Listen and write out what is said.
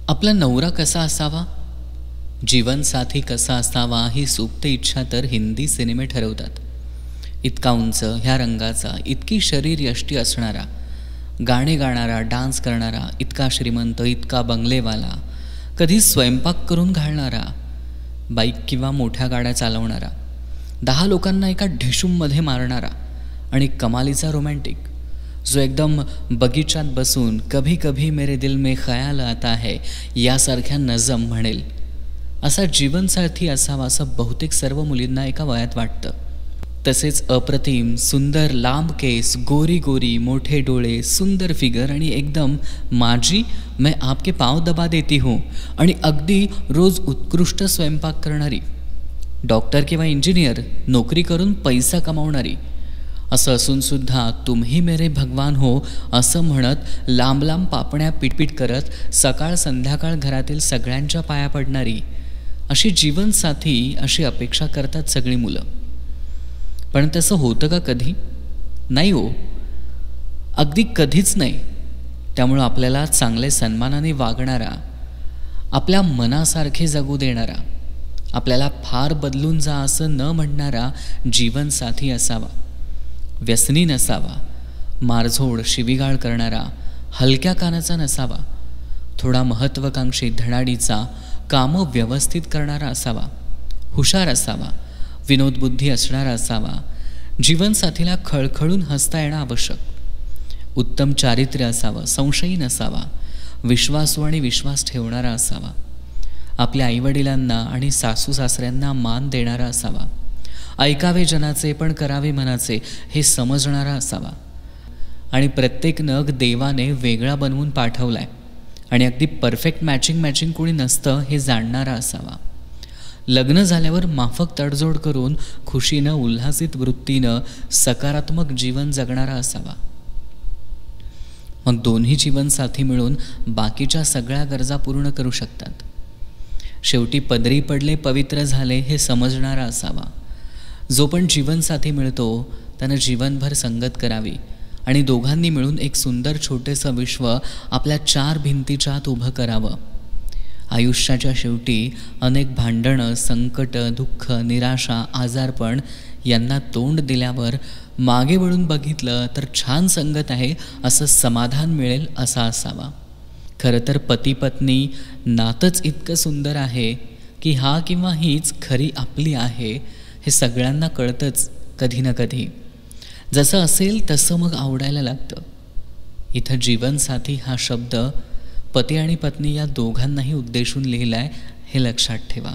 आपला नवरा कसा असावा, जीवनसाथी कसा असावा ही सुप्त इच्छा तर हिंदी सिनेमे ठरवतात. इतका उंच, ह्या रंगाचा, इतकी शरीर यष्टी असणारा, गाणे गाणारा, डान्स करणारा, इतका श्रीमंत, इतका बंगलेवाला, कधी स्वयंपाक करून घालणारा, बाईक किंवा मोठ्या गाड्या चालवणारा, 10 लोकांना एका ढिशूममध्ये मारणारा आणि कमालीचा रोमॅन्टिक, जो एकदम बगीचात बसून कभी कभी मेरे दिल में ख्याल आता है यासारख्या नजम म्हणेल, असा जीवनसाथी असावा असं बहुतेक सर्व मुलींना एका वयात वाटतं. तसेच अप्रतिम, सुंदर, लांब केस, गोरी गोरी, मोठे डोळे, सुंदर फिगर आणि एकदम माझी मैं आपके पाँव दबा देती हूँ आणि अगदी रोज उत्कृष्ट स्वयंपाक करणारी, डॉक्टर किंवा इंजिनियर, नोकरी करून पैसा कमावणारी, असं असूनसुद्धा तुम्ही मेरे भगवान हो असं म्हणत लांब लांब पापण्या पिटपिट करत सकाळ संध्याकाळ घरातील सगळ्यांच्या पाया पडणारी, अशी जीवनसाथी अशी अपेक्षा करतात सगळी मुलं. पण तसं होतं का कधी? नाही हो, अगदी कधीच नाही. त्यामुळं आपल्याला चांगले सन्मानाने वागणारा, आपल्या मनासारखे जगू देणारा, आपल्याला फार बदलून जा असं न म्हणणारा जीवनसाथी असावा. व्यसनी नसावा, मारझोड शिवीगाळ करणारा, हलक्या कानाचा नसावा, थोडा महत्त्वाकांक्षी, धडाडीचा, कामं व्यवस्थित करणारा असावा, हुशार असावा, विनोदबुद्धी असणारा असावा, जीवनसाथीला खळखळून हसता येणं आवश्यक, उत्तम चारित्र्य असावं, संशयी नसावा, विश्वासू आणि विश्वास ठेवणारा असावा, आपल्या आईवडिलांना आणि सासू सासऱ्यांना मान देणारा असावा, ऐकावे जनाचे पण करावे मनाचे हे समजणारा असावा, आणि प्रत्येक नग देवाने वेगळा बनवून पाठवलाय आणि अगदी परफेक्ट मॅचिंग कोणी नसतं हे जाणणारा असावा. लग्न झाल्यावर माफक तडजोड करून खुशीनं, उल्हासित वृत्तीनं सकारात्मक जीवन जगणारा असावा. मग दोन्ही जीवनसाथी मिळून बाकीच्या सगळ्या गरजा पूर्ण करू शकतात. शेवटी पदरी पडले, पवित्र झाले हे समजणारा असावा. जो पण जीवनसाथी मिळतो त्यानं जीवनभर संगत करावी आणि दोघांनी मिळून एक सुंदर छोटेसं विश्व आपल्या 4 भिंतीच्या आत उभं करावं. आयुष्याच्या शेवटी अनेक भांडणं, संकट, दुःख, निराशा, आजारपण यांना तोंड दिल्यावर मागे वळून बघितलं तर छान संगत आहे असं समाधान मिळेल असा असावा. खरं तर पती पत्नी नातंच इतकं सुंदर आहे की हा किंवा हीच खरी आपली आहे हे सगळ्यांना कळतंच कधी ना कधी. जसं असेल तसं मग आवडायला लागतं. इथं जीवनसाथी हा शब्द पती आणि पत्नी या दोघांनाही उद्देशून लिहिलाय हे लक्षात ठेवा.